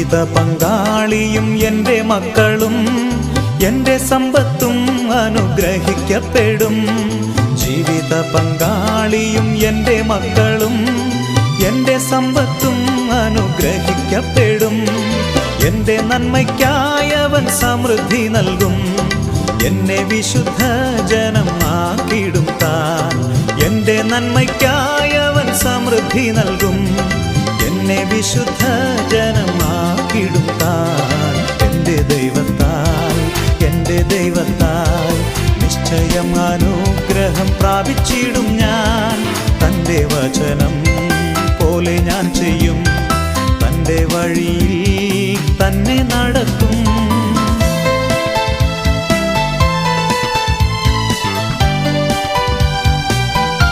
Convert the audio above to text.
ജീവിത പങ്കാളിയും എൻ്റെ മക്കളും എൻ്റെ സമ്പത്തും അനുഗ്രഹിക്കപ്പെടും. ജീവിത പങ്കാളിയും എൻ്റെ മക്കളും എൻ്റെ സമ്പത്തും അനുഗ്രഹിക്കപ്പെടും. എൻ്റെ നന്മയ്ക്കായവൻ സമൃദ്ധി നൽകും. എന്നെ വിശുദ്ധ ജനം ആക്കിടും താൻ. എൻ്റെ നന്മയ്ക്കായവൻ സമൃദ്ധി നൽകും. എന്നെ വിശുദ്ധ ജനം ആക്കിടും താൻ. എൻ്റെ ദൈവത്താൽ നിശ്ചയം അനുഗ്രഹം പ്രാപിച്ചിടും ഞാൻ. തൻ്റെ വചനം